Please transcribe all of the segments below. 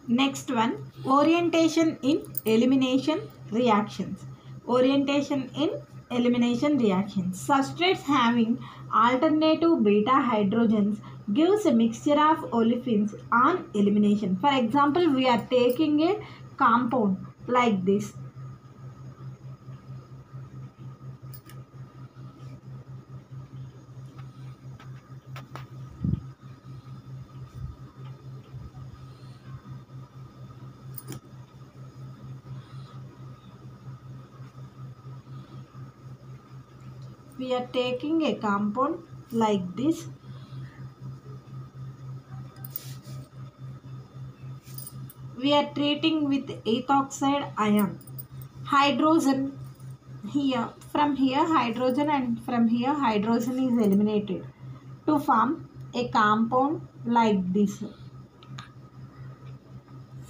Next one, orientation in elimination reactions. Orientation in elimination reactions. Substrates having alternative beta hydrogens gives a mixture of olefins on elimination. For example, we are taking a compound like this. We are taking a compound like this. We are treating with ethoxide ion. Hydrogen here, from here hydrogen and from here hydrogen is eliminated to form a compound like this,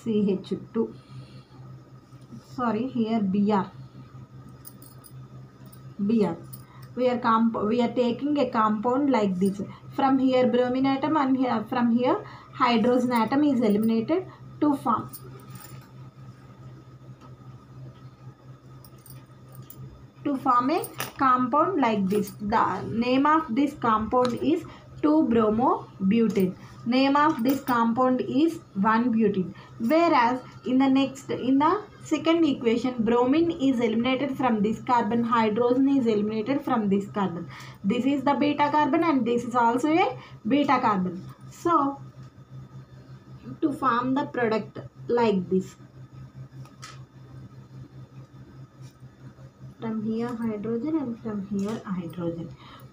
CH2. Sorry, here Br. We are taking a compound like this. From here bromine atom and here from here hydrogen atom is eliminated to form a compound like this. The name of this compound is 2-bromobutane. Name of this compound is 1-butene. Whereas in the second equation, bromine is eliminated from this carbon, hydrogen is eliminated from this carbon. This is the beta carbon and this is also a beta carbon. So to form the product like this. From here hydrogen and from here hydrogen.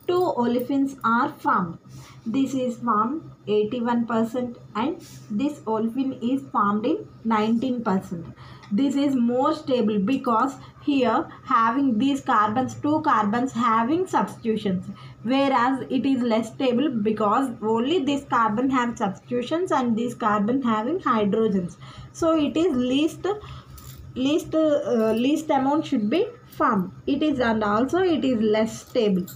2 olefins are formed. This is formed 81% and this olefin is formed in 19%. This is more stable because here having these carbons, 2 carbons having substitutions, whereas it is less stable because only this carbon have substitutions and this carbon having hydrogens. So it is least amount should be formed. It is, and also it is less stable.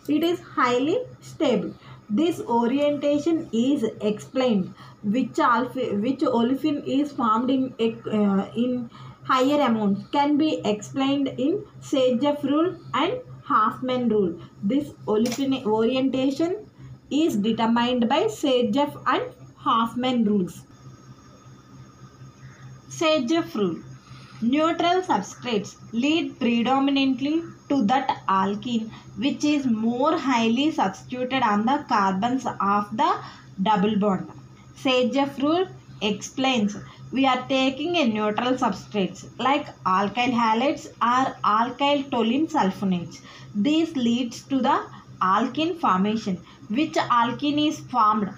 It is highly stable. This orientation is explained which olefin is formed in higher amounts can be explained in Sage-Jaffe rule and Hoffman rule. This olefin orientation is determined by Sage-Jaffe and Hoffman rules. Sage-Jaffe rule. Neutral substrates lead predominantly to that alkene which is more highly substituted on the carbons of the double bond. Sage-Jaffe rule explains we are taking a neutral substrates like alkyl halides or alkyl toluene sulfonates. This leads to the alkene formation. Which alkene is formed?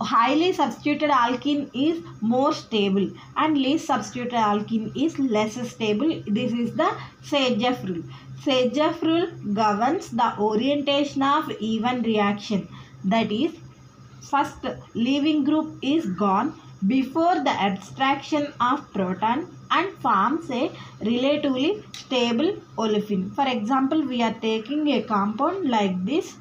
Highly substituted alkene is more stable and least substituted alkene is less stable. This is the Sage-Jaffe rule. Sage-Jaffe rule governs the orientation of even reaction. That is, first leaving group is gone before the abstraction of proton and forms a relatively stable olefin. For example, we are taking a compound like this.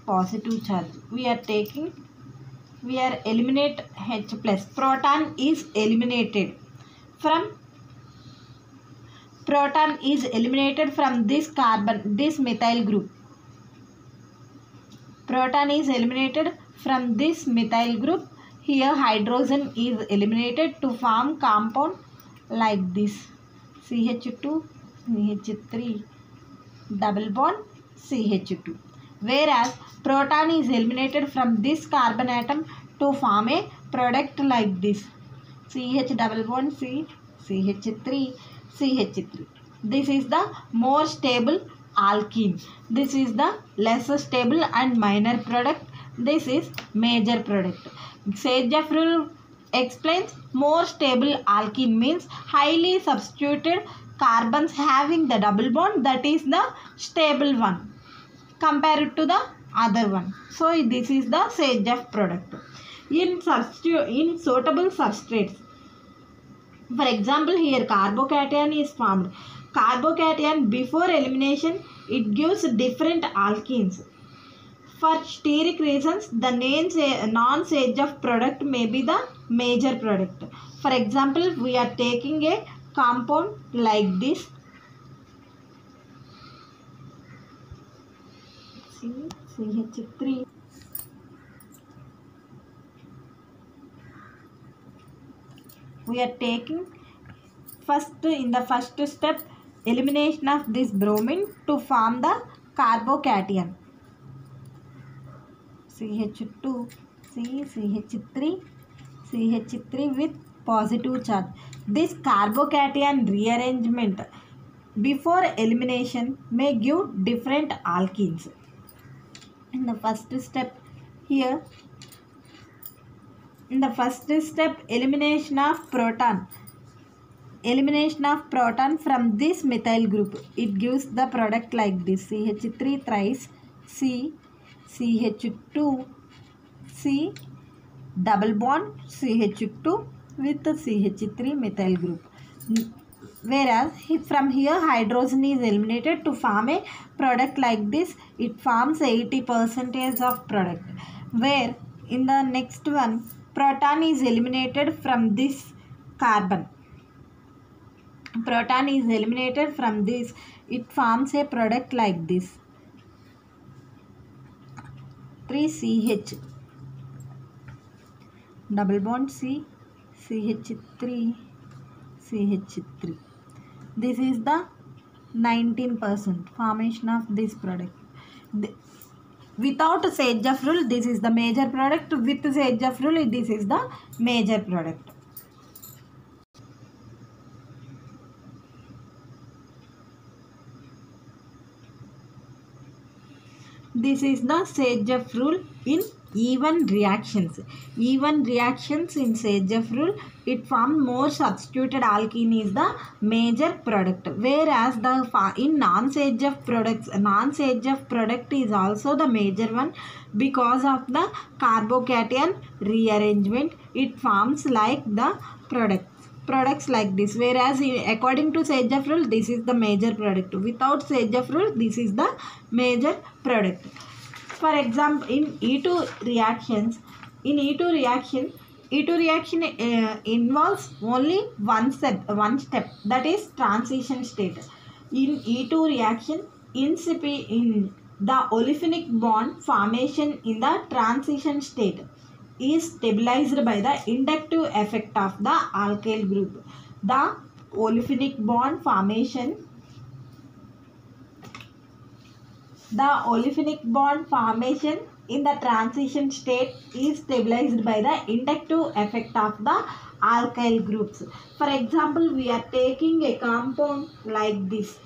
Positive charge. We are eliminate H plus. Proton is eliminated from this carbon, this methyl group. Proton is eliminated from this methyl group. Here hydrogen is eliminated to form compound like this, CH2, CH3, double bond, CH2. Whereas proton is eliminated from this carbon atom to form a product like this, CH double bond C, CH3, CH3. This is the more stable alkene. This is the lesser stable and minor product. This is major product. Sage-Jaffe rule explains more stable alkene means highly substituted carbons having the double bond, that is the stable one compared to the other one. So this is the Sage-Jaffe product. In suitable substrates, for example, here carbocation is formed. carbocation before elimination, it gives different alkenes. For steric reasons, the non-Sadgeoff product may be the major product. For example, we are taking a compound like this. CH3. We are taking in the first step elimination of this bromine to form the carbocation. CH2, CH3, CH3 with positive charge. This carbocation rearrangement before elimination may give different alkenes. In the first step here, in the first step, elimination of proton from this methyl group, it gives the product like this: CH3 thrice C, CH2 C, double bond CH2 with the CH3 methyl group. Whereas from here hydrogen is eliminated to form a product like this. It forms 80% of product. Where in the next one, proton is eliminated from this carbon. Proton is eliminated from this. It forms a product like this: 3CH, double bond C, CH3, CH3. This is the 19% formation of this product. Without Sadgeoff rule, this is the major product. With Sadgeoff rule, this is the major product. This is the Sadgeoff rule in even reactions. Even reactions in Sadgeoff rule, it forms more substituted alkene is the major product. Whereas in non-Sadgeoff products, non-Sadgeoff product is also the major one because of the carbocation rearrangement. It forms like the products like this. Whereas according to Sadgeoff rule, this is the major product. Without Sadgeoff rule, this is the major product. For example, in E2 reactions, E2 reaction involves only one step, that is transition state. In E2 reaction, in the olefinic bond formation in the transition state is stabilized by the inductive effect of the alkyl group. The olefinic bond formation in the transition state is stabilized by the inductive effect of the alkyl groups. For example, we are taking a compound like this.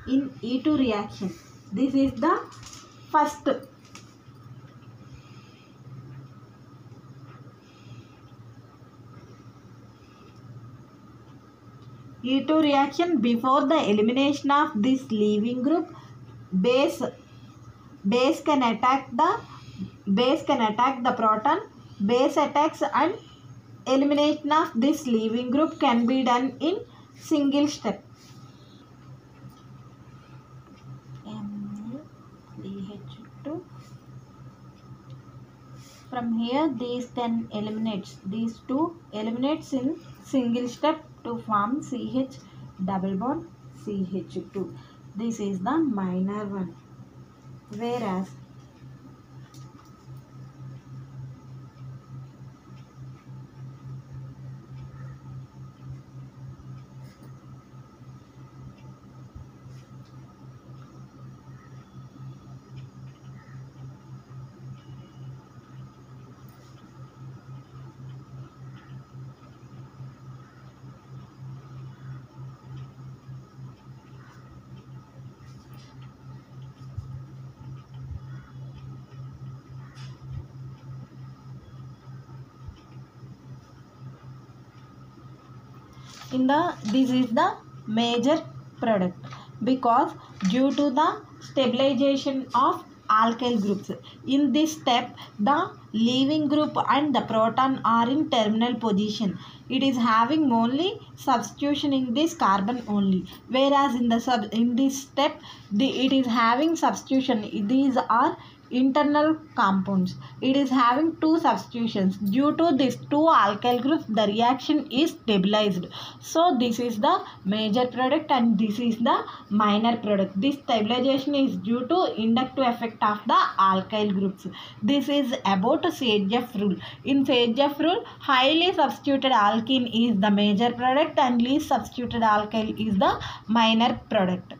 In E2 reaction, this is the first E2 reaction. Before the elimination of this leaving group, base can attack the proton. Base attacks and elimination of this leaving group can be done in single step. MnCH2. From here, these two eliminates in single step to form CH double bond CH2. This is the minor one. Whereas this is the major product because due to the stabilization of alkyl groups. In this step, the leaving group and the proton are in terminal position. It is having only substitution in this carbon only, whereas in this step it is having substitution. These are internal compounds. It is having two substitutions. Due to these two alkyl groups, the reaction is stabilized. So this is the major product and this is the minor product. This stabilization is due to inductive effect of the alkyl groups. This is about Sage-Jeffs rule. In Sage-Jeffs rule, highly substituted alkene is the major product and least substituted alkyl is the minor product.